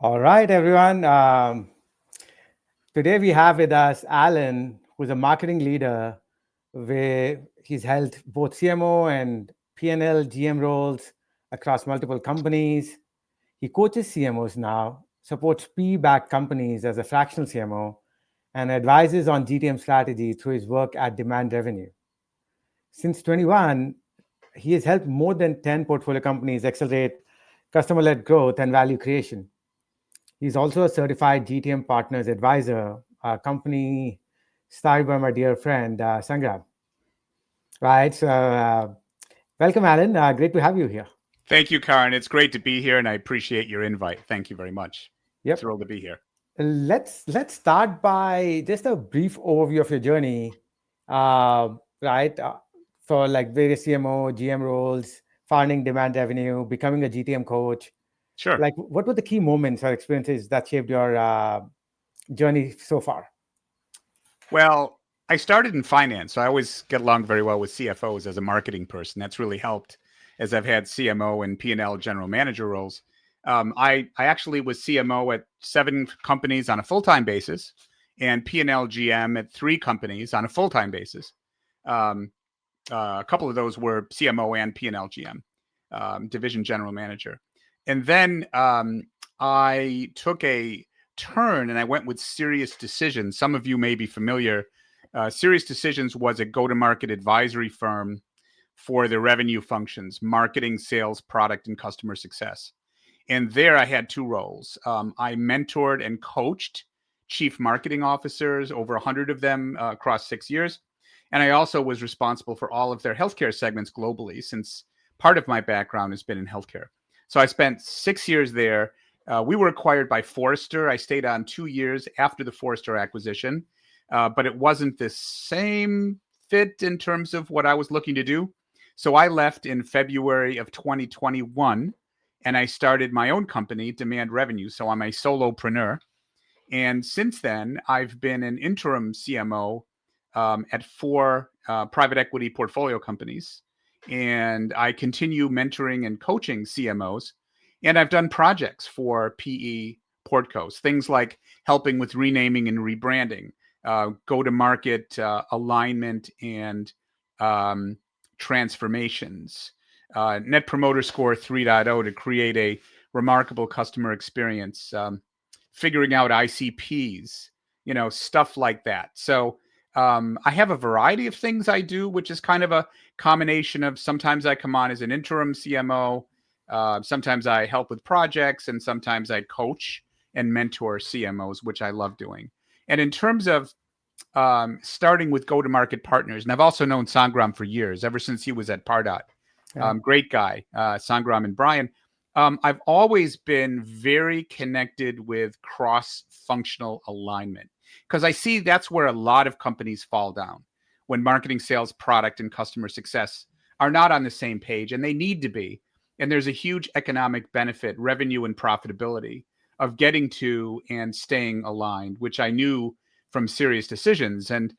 All right, everyone. Today we have with us Alan, who's a marketing leader, where he's held both CMO and P&L GM roles across multiple companies. He coaches CMOs now, supports P-backed companies as a fractional CMO, and advises on GTM strategy through his work at DemandRevenue. Since 21, he has helped more than 10 portfolio companies accelerate customer-led growth and value creation. He's also a certified GTM Partners advisor, a company started by my dear friend, Sangram. Right. So, welcome, Alan. Great to have you here. Thank you, Karan. It's great to be here, and I appreciate your invite. Thank you very much. Yep. Thrilled to be here. Let's start by just a brief overview of your journey, right? For like various CMO, GM roles, founding DemandRevenue, becoming a GTM coach. Sure. Like, what were the key moments or experiences that shaped your journey so far? Well, I started in finance, so I always get along very well with CFOs as a marketing person. That's really helped as I've had CMO and P&L General Manager roles. I actually was CMO at 7 companies on a full-time basis and P&L GM at 3 companies on a full-time basis. A couple of those were CMO and P&L GM, Division General Manager. And then I took a turn and I went with Serious Decisions. Some of you may be familiar. Serious Decisions was a go-to-market advisory firm for the revenue functions, marketing, sales, product, and customer success. And there I had 2 roles. I mentored and coached chief marketing officers, over 100 of them across 6 years. And I also was responsible for all of their healthcare segments globally, since part of my background has been in healthcare. So I spent 6 years there. We were acquired by Forrester. I stayed on 2 years after the Forrester acquisition, but it wasn't the same fit in terms of what I was looking to do. So I left in February of 2021, and I started my own company, DemandRevenue. So I'm a solopreneur. And since then, I've been an interim CMO at 4 private equity portfolio companies. And I continue mentoring and coaching CMOs. And I've done projects for PE portcos, things like helping with renaming and rebranding, go-to-market alignment and transformations, Net Promoter Score 3.0 to create a remarkable customer experience, figuring out ICPs, stuff like that. So I have a variety of things I do, which is kind of a combination of sometimes I come on as an interim CMO, sometimes I help with projects, and sometimes I coach and mentor CMOs, which I love doing. And in terms of starting with go-to-market partners, and I've also known Sangram for years, ever since he was at Pardot. Great guy, Sangram and Brian. I've always been very connected with cross-functional alignment, because I see that's where a lot of companies fall down when marketing, sales, product, and customer success are not on the same page, and they need to be. And there's a huge economic benefit, revenue and profitability, of getting to and staying aligned, which I knew from Serious Decisions. And,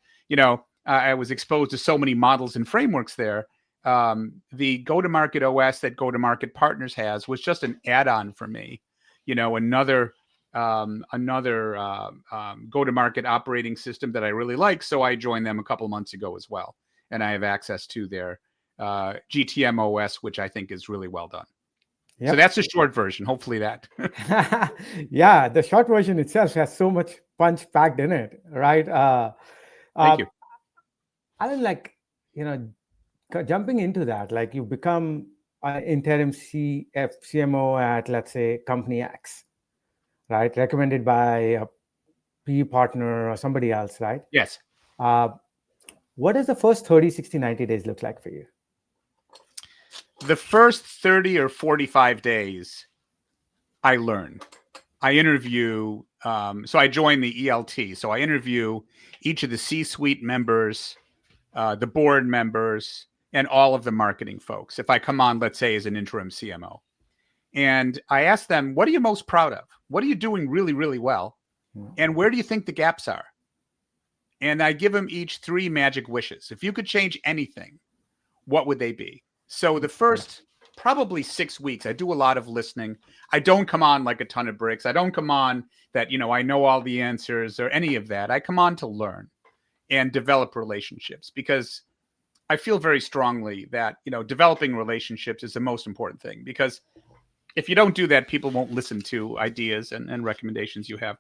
I was exposed to so many models and frameworks there. The go-to-market OS that Go-to-Market Partners has was just an add-on for me, another go-to-market operating system that I really like. So I joined them a couple months ago as well. And I have access to their GTM OS, which I think is really well done. Yep. So that's the short version. Hopefully that. Yeah, the short version itself has so much punch packed in it, right? Thank you. Jumping into that, like you become an interim CMO at, let's say, company X, right? Recommended by a PE partner or somebody else, right? Yes. What does the first 30, 60, 90 days look like for you? The first 30 or 45 days, I learn. I interview, so I joined the ELT. So I interview each of the C-suite members, the board members, and all of the marketing folks. If I come on, let's say, as an interim CMO. And I ask them, what are you most proud of? What are you doing really, really well? And where do you think the gaps are? And I give them each 3 magic wishes. If you could change anything, what would they be? So the first probably 6 weeks. I do a lot of listening. I don't come on like a ton of bricks. I don't come on that, I know all the answers or any of that. I come on to learn and develop relationships, because I feel very strongly that, developing relationships is the most important thing, because if you don't do that, people won't listen to ideas and recommendations you have.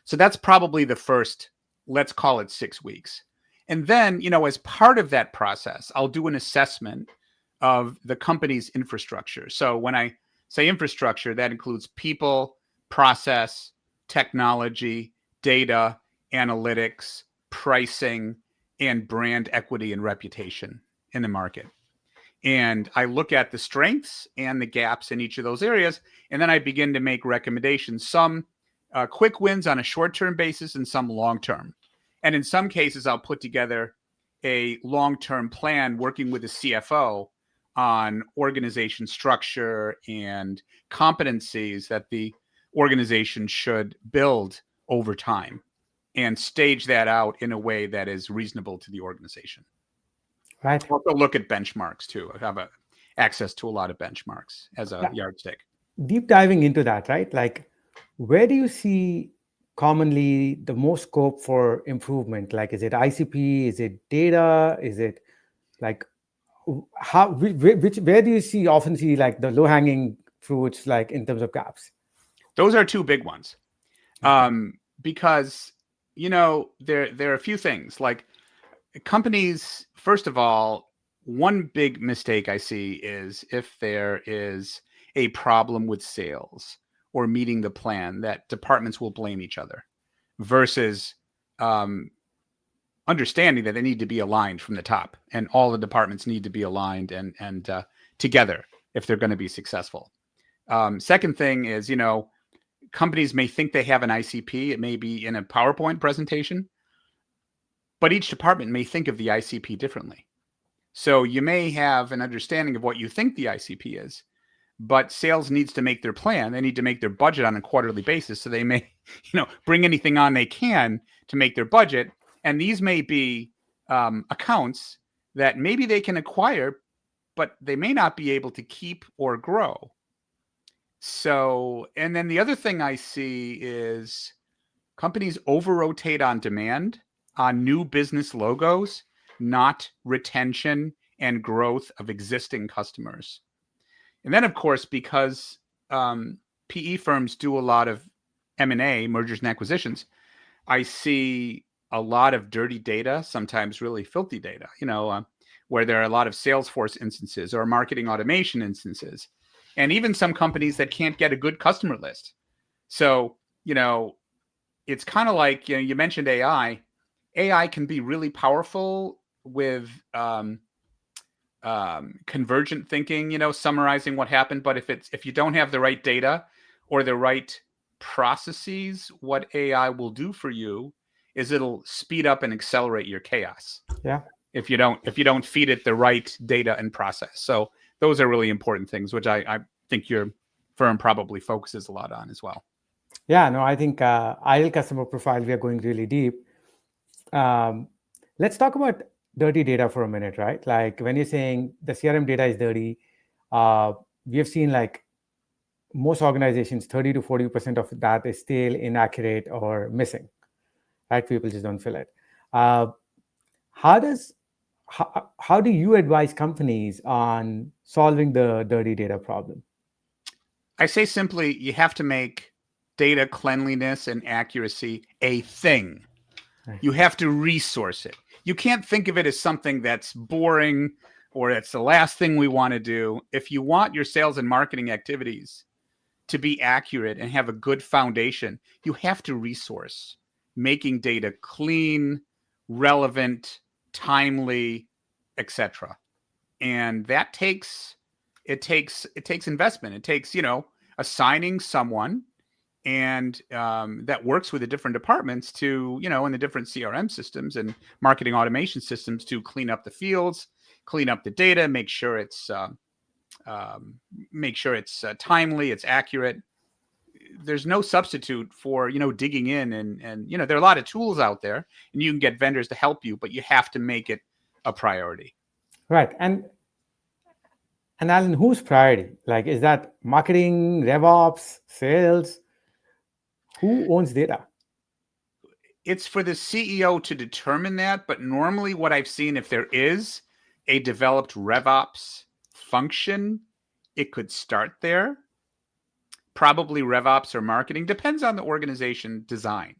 So that's probably the first, let's call it 6 weeks. And then, as part of that process, I'll do an assessment of the company's infrastructure. So when I say infrastructure, that includes people, process, technology, data, analytics, pricing, and brand equity and reputation in the market. And I look at the strengths and the gaps in each of those areas, and then I begin to make recommendations, some quick wins on a short-term basis and some long-term. And in some cases, I'll put together a long-term plan working with a CFO on organization structure and competencies that the organization should build over time, and stage that out in a way that is reasonable to the organization. Right. Also look at benchmarks too. I have access to a lot of benchmarks as a yardstick. Deep diving into that, right? Like, where do you see commonly the most scope for improvement? Like, is it ICP? Is it data? Is it like where do you often see like the low hanging fruits, like in terms of gaps? Those are two big ones, because there are a few things. Like, companies, first of all, one big mistake I see is if there is a problem with sales or meeting the plan, that departments will blame each other, versus understanding that they need to be aligned from the top, and all the departments need to be aligned and together if they're going to be successful. Second thing is, companies may think they have an ICP. It may be in a PowerPoint presentation, but each department may think of the ICP differently. So you may have an understanding of what you think the ICP is, but sales needs to make their plan. They need to make their budget on a quarterly basis. So they may, bring anything on they can to make their budget. And these may be accounts that maybe they can acquire, but they may not be able to keep or grow. So, and then the other thing I see is companies over-rotate on demand on new business logos, not retention and growth of existing customers. And then, of course, because PE firms do a lot of M&A, mergers and acquisitions, I see a lot of dirty data, sometimes really filthy data, where there are a lot of Salesforce instances or marketing automation instances, and even some companies that can't get a good customer list. So, it's kind of like, you mentioned AI. AI can be really powerful with convergent thinking, summarizing what happened. But if you don't have the right data or the right processes, what AI will do for you is it'll speed up and accelerate your chaos. Yeah. If you don't feed it the right data and process. So those are really important things, which I think your firm probably focuses a lot on as well. Yeah, no, I think ideal customer profile, we are going really deep. Let's talk about dirty data for a minute, right? Like, when you're saying the CRM data is dirty, we have seen like most organizations, 30 to 40% of that is stale, inaccurate, or missing, right? People just don't fill it. How do you advise companies on solving the dirty data problem? I say simply, you have to make data cleanliness and accuracy a thing. You have to resource it. You can't think of it as something that's boring or it's the last thing we want to do. If you want your sales and marketing activities to be accurate and have a good foundation, you have to resource making data clean, relevant, timely, etc. And that takes investment. It takes, assigning someone and that works with the different departments to, in the different CRM systems and marketing automation systems to clean up the fields, clean up the data, make sure it's timely, it's accurate. There's no substitute for, digging in and there are a lot of tools out there and you can get vendors to help you, but you have to make it a priority. Right. And And Alan, whose priority? Like, is that marketing, RevOps, sales? Who owns data? It's for the CEO to determine that, but normally what I've seen, if there is a developed RevOps function, it could start there. Probably RevOps or marketing, depends on the organization design.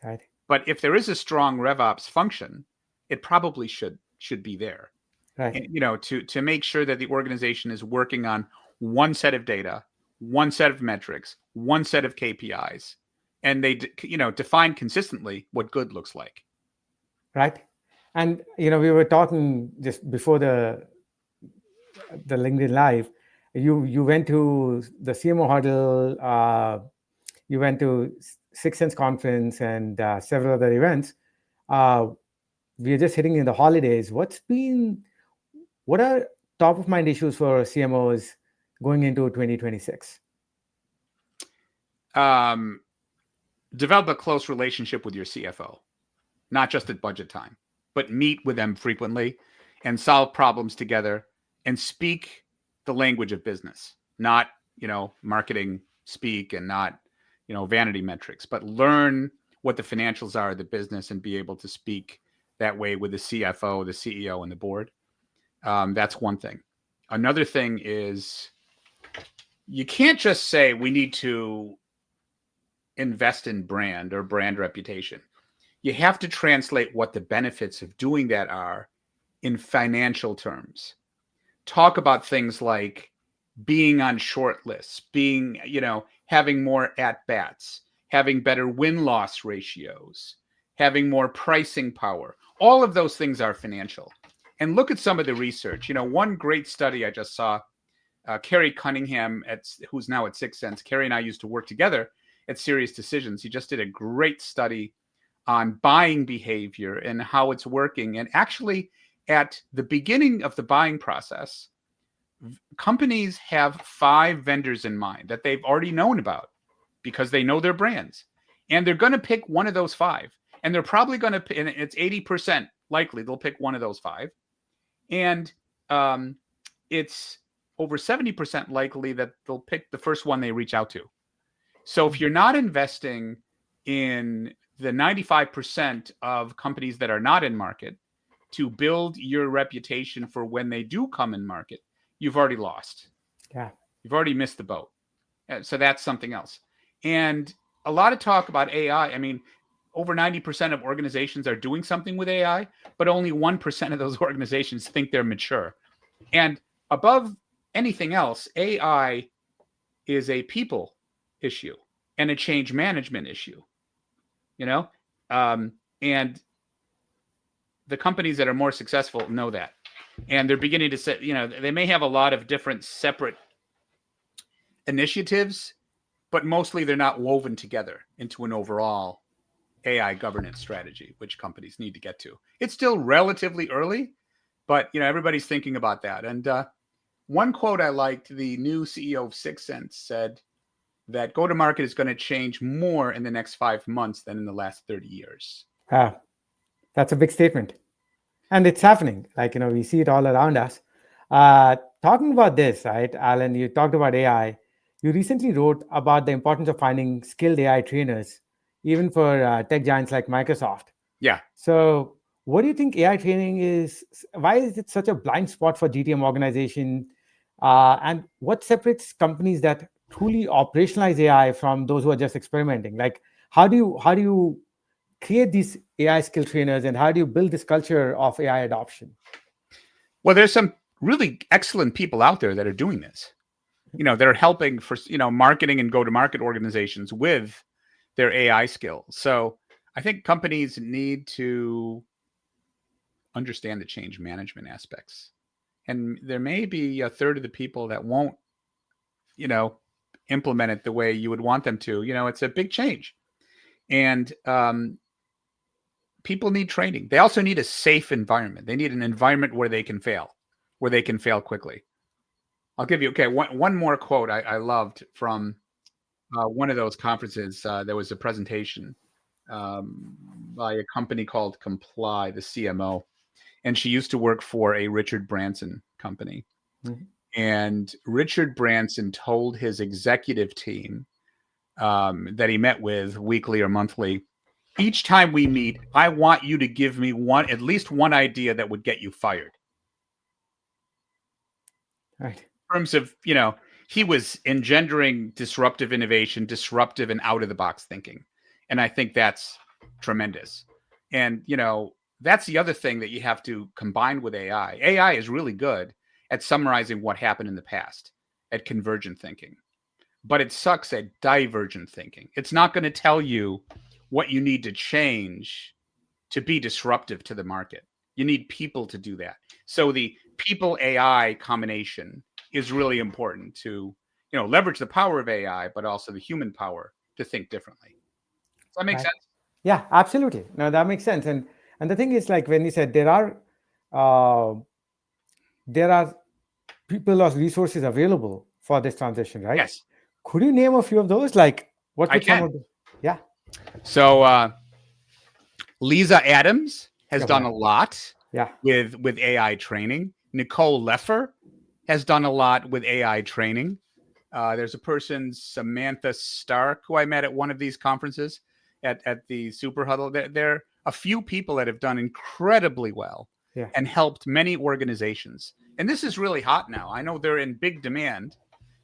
Right. But if there is a strong RevOps function, it probably should be there. Right. And, to make sure that the organization is working on one set of data, one set of metrics, one set of KPIs, and they define consistently what good looks like. Right. And we were talking just before the LinkedIn Live. You went to the CMO huddle. You went to Six Sense conference and several other events. Uh, we are just hitting in the holidays. What are top of mind issues for CMOs going into 2026? Develop a close relationship with your CFO, not just at budget time, but meet with them frequently and solve problems together and speak the language of business, not, marketing speak and not, vanity metrics, but learn what the financials are of the business and be able to speak that way with the CFO, the CEO, and the board. That's one thing. Another thing is you can't just say we need to invest in brand or brand reputation. You have to translate what the benefits of doing that are in financial terms. Talk about things like being on short lists, having more at bats, having better win loss ratios, having more pricing power. All of those things are financial. And look at some of the research. One great study I just saw, Kerry Cunningham, who's now at Six Sense. Kerry and I used to work together at Serious Decisions. He just did a great study on buying behavior and how it's working. And actually, at the beginning of the buying process, companies have 5 vendors in mind that they've already known about because they know their brands. And they're going to pick one of those 5. And they're probably going to, and it's 80% likely they'll pick one of those 5. And it's over 70% likely that they'll pick the first one they reach out to. So if you're not investing in the 95% of companies that are not in market to build your reputation for when they do come in market, you've already lost. Yeah. You've already missed the boat. So that's something else. And a lot of talk about AI. I mean, over 90% of organizations are doing something with AI, but only 1% of those organizations think they're mature. And above anything else, AI is a people issue and a change management issue, and the companies that are more successful know that. And they're beginning to say, they may have a lot of different separate initiatives, but mostly they're not woven together into an overall AI governance strategy, which companies need to get to. It's still relatively early, but everybody's thinking about that. And one quote I liked, the new CEO of Six Sense said that go-to-market is going to change more in the next 5 months than in the last 30 years. That's a big statement. And it's happening. Like, we see it all around us. Talking about this, right, Alan, you talked about AI. You recently wrote about the importance of finding skilled AI trainers, even for tech giants like Microsoft. Yeah. So what do you think AI training is? Why is it such a blind spot for GTM organization? And what separates companies that truly operationalize AI from those who are just experimenting? Like, how do you create these AI skill trainers, and how do you build this culture of AI adoption? Well, there's some really excellent people out there that are doing this. That are helping for marketing and go-to-market organizations with their AI skills. So I think companies need to understand the change management aspects. And there may be a third of the people that won't, implement it the way you would want them to. It's a big change. And people need training. They also need a safe environment. They need an environment where they can fail quickly. I'll give you, one more quote I loved from one of those conferences. There was a presentation by a company called Comply, the CMO. And she used to work for a Richard Branson company. Mhm. And Richard Branson told his executive team that he met with weekly or monthly, each time we meet, I want you to give me at least one idea that would get you fired. Right. In terms of, he was engendering disruptive innovation, disruptive and out of the box thinking. And I think that's tremendous. And, that's the other thing that you have to combine with AI. AI is really good at summarizing what happened in the past, at convergent thinking, but it sucks at divergent thinking. It's not going to tell you what you need to change to be disruptive to the market. You need people to do that. So the people AI combination is really important to, leverage the power of AI, but also the human power to think differently. Does that make Right. sense? Yeah, absolutely. No, that makes sense. And the thing is, like when you said uh, there are people or resources available for this transition, right? Yes, Could you name a few of those? Like what I would some can. of the, yeah. So Lisa Adams has Okay. done a lot Yeah. with AI training. Nicole Leffer has done a lot with AI training. There's a person, Samantha Stark, who I met at one of these conferences at the Super Huddle. There are a few people that have done incredibly well Yeah. and helped many organizations. And this is really hot now. I know they're in big demand,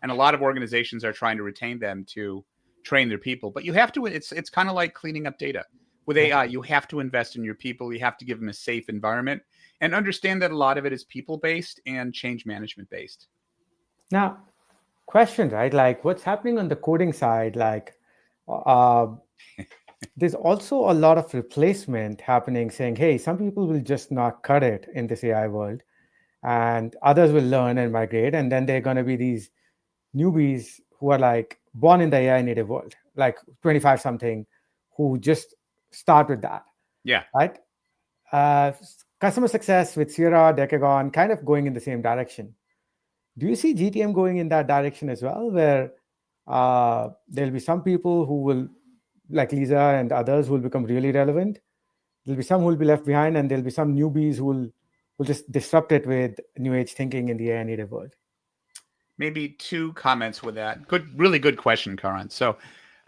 and a lot of organizations are trying to retain them to train their people. But you have to. It's kind of like cleaning up data with Yeah. AI. You have to invest in your people. You have to give them a safe environment, and understand that a lot of it is people based and change management based. Now, question, right? Like what's happening on the coding side? Like, uh, there's also a lot of replacement happening, saying, hey, some people will just not cut it in this AI world, and others will learn and migrate. And then they're going to be these newbies who are like born in the AI native world, like 25 something, who just start with that, Yeah. right? Customer success with Sierra, Decagon kind of going in the same direction. Do you see GTM going in that direction as well, where there'll be some people who will, like Lisa and others, who will become really relevant? There'll be some who will be left behind, and there'll be some newbies who will just disrupt it with new age thinking in the AI native world. Maybe two comments with that. Really good question, Karan. So,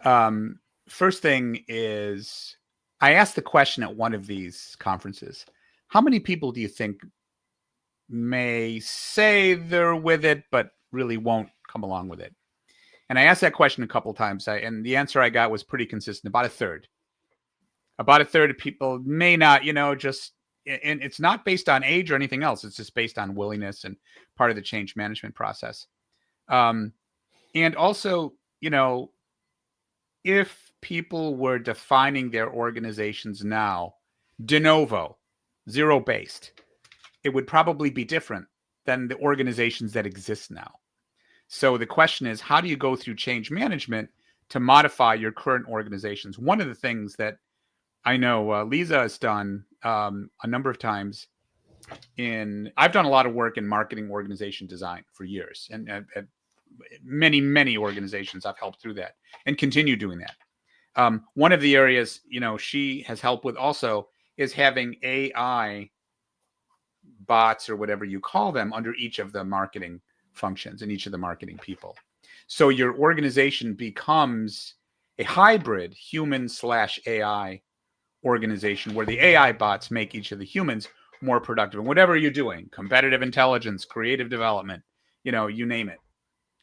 um, first thing is, I asked the question at one of these conferences: how many people do you think may say they're with it, but really won't come along with it? And I asked that question a couple of times, and the answer I got was pretty consistent: about a third. About a third of people may not, just, and it's not based on age or anything else. It's just based on willingness and part of the change management process. Um, And also, if people were defining their organizations now, de novo, zero based, it would probably be different than the organizations that exist now. So the question is, how do you go through change management to modify your current organizations? One of the things that I know Lisa has done a number of times I've done a lot of work in marketing organization design for years, and many organizations I've helped through that and continue doing that. One of the areas she has helped with also is having AI bots or whatever you call them under each of the marketing functions and each of the marketing people. So your organization becomes a hybrid human/AI organization where the AI bots make each of the humans more productive in whatever you're doing, competitive intelligence, creative development, you name it.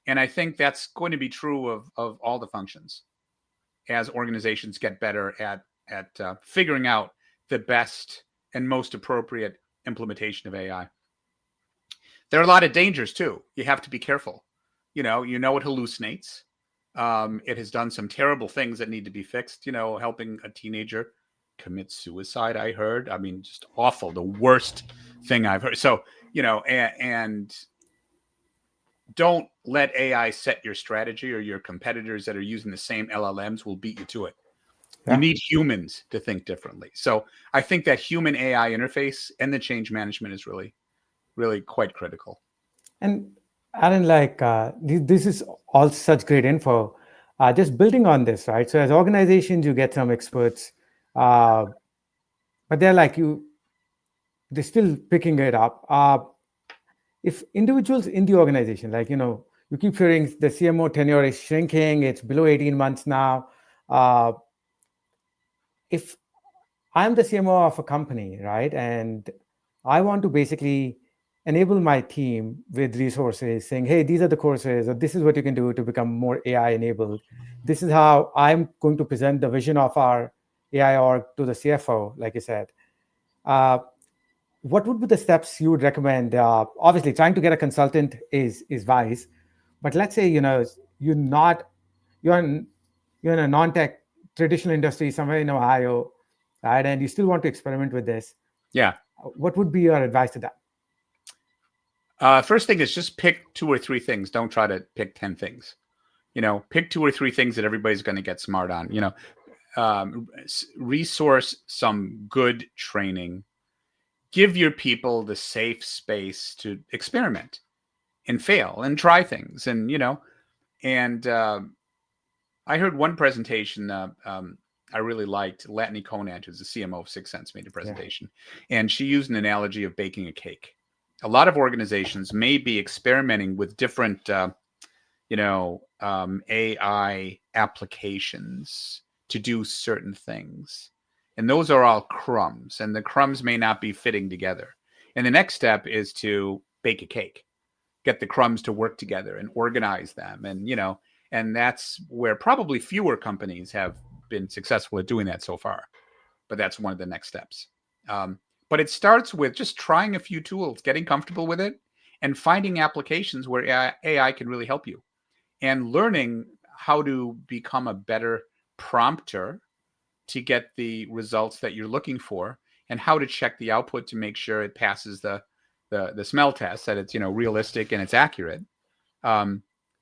And I think that's going to be true of all the functions as organizations get better at figuring out the best and most appropriate implementation of AI. There are a lot of dangers too. You have to be careful. It hallucinates. It has done some terrible things that need to be fixed. Helping a teenager commit suicide. I heard. I mean, just awful. The worst thing I've heard. So and don't let AI set your strategy, or your competitors that are using the same LLMs will beat you to it. You Yeah. need humans to think differently. So I think that human AI interface and the change management is really, really quite critical. And Alan, like this is all such great info. Just building on this, right? So as organizations, you get some experts, uh, but they're still picking it up. if individuals in the organization, like, you keep hearing the CMO tenure is shrinking, it's below 18 months now. If I'm the CMO of a company, right, and I want to basically enable my team with resources saying, hey, these are the courses, or this is what you can do to become more AI enabled. This is how I'm going to present the vision of our AI org to the CFO, like you said. Uh, what would be the steps you would recommend? Obviously, trying to get a consultant is wise, but let's say you're not you're in, you're in a non-tech traditional industry somewhere in Ohio, right? And you still want to experiment with this. Yeah. What would be your advice to that? First thing is just pick 2 or 3 things. Don't try to pick 10 things. Pick 2 or 3 things that everybody's going to get smart on. Resource some good training. Give your people the safe space to experiment and fail and try things. And I heard one presentation I really liked. Latney Conant, who's the CMO of Sixth Sense, made a presentation, and she used an analogy of baking a cake. A lot of organizations may be experimenting with different, AI applications to do certain things, and those are all crumbs, and the crumbs may not be fitting together. And the next step is to bake a cake, get the crumbs to work together and organize them, and that's where probably fewer companies have been successful at doing that so far, but that's one of the next steps. But it starts with just trying a few tools, getting comfortable with it, and finding applications where AI can really help you, and learning how to become a better prompter to get the results that you're looking for, and how to check the output to make sure it passes the smell test, that it's realistic and it's accurate.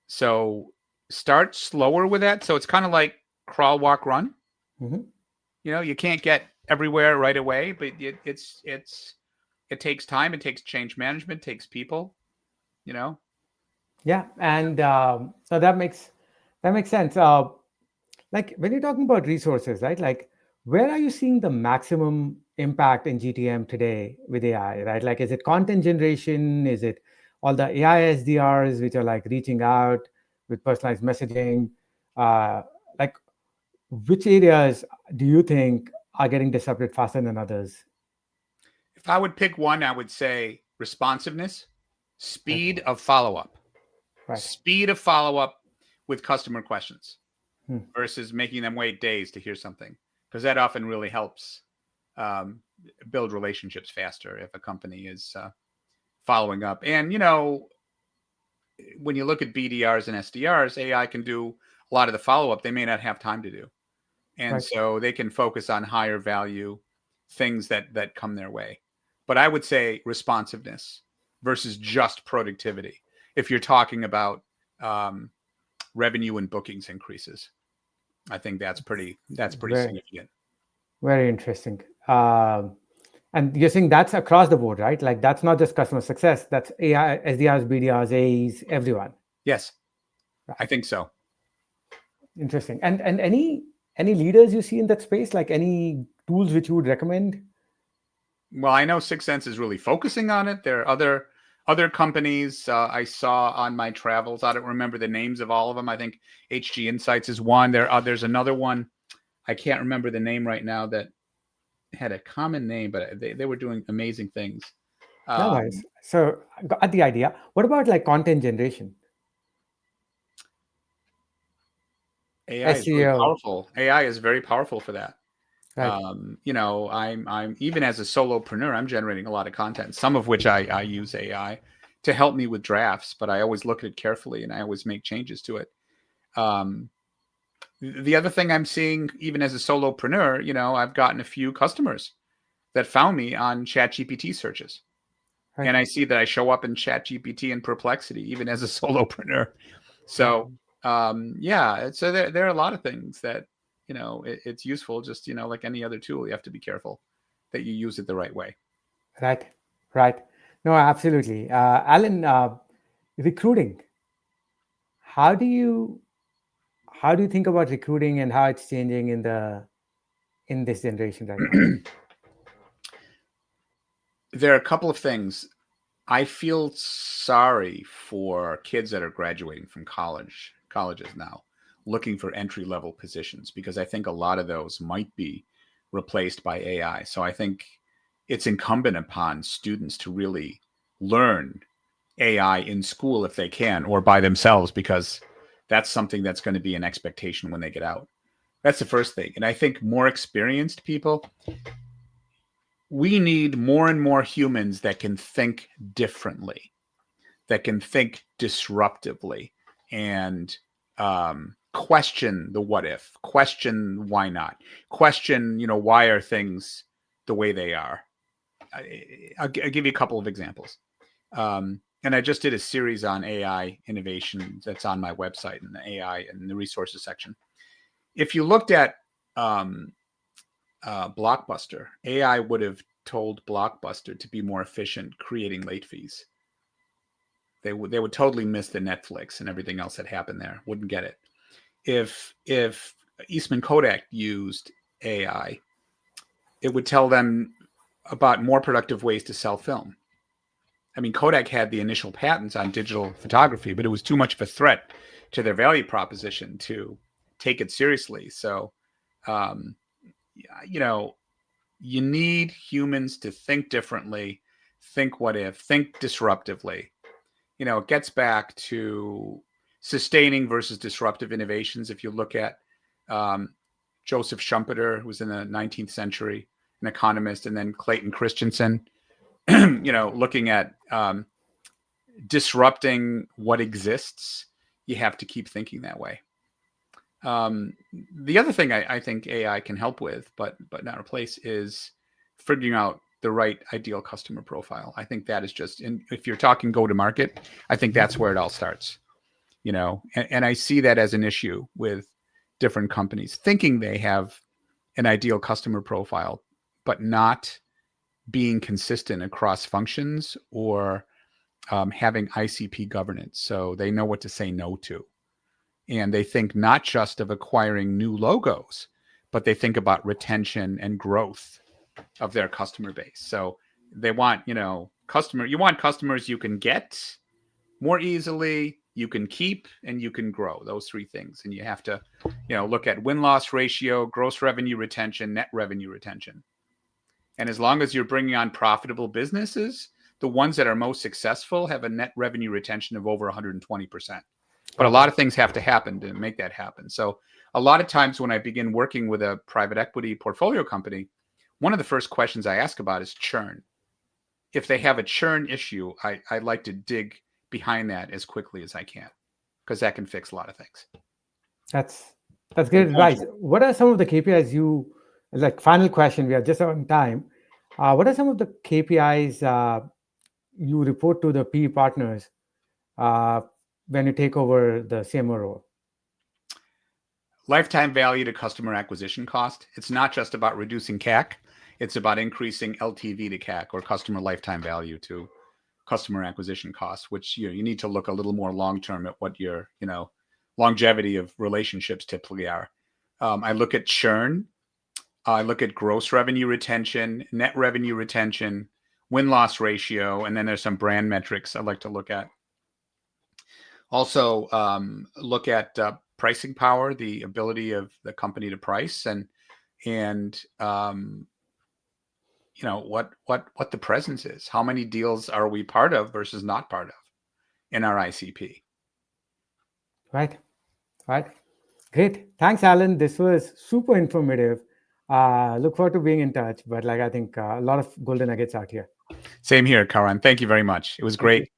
So start slower with that. So it's kind of like crawl, walk, run. Mm-hmm. You can't get everywhere right away, but it takes time. It takes change management. It takes people. You know. Yeah, and so that makes sense. Like when you're talking about resources, right? Like where are you seeing the maximum impact in GTM today with AI, right? Like is it content generation? Is it all the AI SDRs which are like reaching out with personalized messaging? Uh, like which areas do you think are getting disrupted faster than others? If I would pick one, I would say responsiveness, Right, speed of follow up, right. with customer questions Hmm. versus making them wait days to hear something, because that often really helps um, build relationships faster if a company is following up. And when you look at BDRs and SDRs, AI can do a lot of the follow up they may not have time to do, and Right. so they can focus on higher value things that come their way. But I would say responsiveness versus just productivity. If you're talking about um, revenue and bookings increases, I think that's pretty Very, significant. very interesting. And you're saying that's across the board, right? Like that's not just customer success. That's AI, SDRs, BDRs, AEs, everyone. Yes, I Right. think so. Interesting. And any leaders you see in that space, like any tools which you would recommend? Well, I know Sixth Sense is really focusing on it. There are other companies I saw on my travels. I don't remember the names of all of them. I think HG Insights is one. There's another one. I can't remember the name right now that had a common name, but they were doing amazing things. No Um, worries. So I got the idea. What about like content generation? AI is really SEO, powerful. AI is very powerful for that. right? I'm even as a solopreneur, I'm generating a lot of content, some of which I use AI to help me with drafts, but I always look at it carefully and I always make changes to it. Um, the other thing I'm seeing, even as a solopreneur, I've gotten a few customers that found me on ChatGPT searches, Right. and I see that I show up in ChatGPT and Perplexity, even as a solopreneur. Right. So yeah, so there are a lot of things that it's useful. Just like any other tool, you have to be careful that you use it the right way. Right. Right. No, absolutely. Alan, recruiting. How do you how do you think about recruiting and how it's changing in this generation right now? There are a couple of things. I feel sorry for kids that are graduating from colleges now, looking for entry level positions, because I think a lot of those might be replaced by AI. So I think it's incumbent upon students to really learn AI in school if they can, or by themselves, because that's something that's going to be an expectation when they get out. That's the first thing. And I think more experienced people, we need more and more humans that can think differently, that can think disruptively, and question the what if, question why not, question, why are things the way they are. I'll give you a couple of examples. And I just did a series on AI innovation that's on my website in the AI and the resources section. If you looked at Blockbuster, AI would have told Blockbuster to be more efficient creating late fees. They would totally miss the Netflix and everything else that happened there. Wouldn't get it. If Eastman Kodak used AI, it would tell them about more productive ways to sell film. I mean, Kodak had the initial patents on digital photography, but it was too much of a threat to their value proposition to take it seriously. So, um, you need humans to think differently, think what if, think disruptively. It gets back to sustaining versus disruptive innovations. If you look at Joseph Schumpeter, who was in the 19th century, an economist, and then Clayton Christensen, looking at disrupting what exists, you have to keep thinking that way. The other thing I think AI can help with, but not replace, is figuring out the right ideal customer profile. I think that is just, if you're talking go to market, I think that's where it all starts. And I see that as an issue with different companies thinking they have an ideal customer profile, but not being consistent across functions, or having ICP governance, so they know what to say no to. And they think not just of acquiring new logos, but they think about retention and growth of their customer base. So they want, you want customers you can get more easily, you can keep, and you can grow. Those three things. And you have to, look at win-loss ratio, gross revenue retention, net revenue retention. And as long as you're bringing on profitable businesses, the ones that are most successful have a net revenue retention of over 120%. But a lot of things have to happen to make that happen. So a lot of times when I begin working with a private equity portfolio company, one of the first questions I ask about is churn. If they have a churn issue, I like to dig behind that as quickly as I can, because that can fix a lot of things. That's great advice. What are some of the KPIs final question, we are just on time. What are some of the KPIs you report to the PE partners when you take over the CMO role? Lifetime value to customer acquisition cost. It's not just about reducing CAC. It's about increasing LTV to CAC, or customer lifetime value to customer acquisition cost, which you need to look a little more long-term at what your, longevity of relationships typically are. I look at churn. I look at gross revenue retention, net revenue retention, win-loss ratio, and then there's some brand metrics I like to look at. Also, look at pricing power, the ability of the company to price, and what the presence is. How many deals are we part of versus not part of in our ICP? Right. Great. Thanks, Alan. This was super informative. Look forward to being in touch. But I think a lot of golden nuggets out here. Same here, Karan. Thank you very much. It was great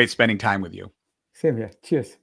spending time with you. Same here. Cheers.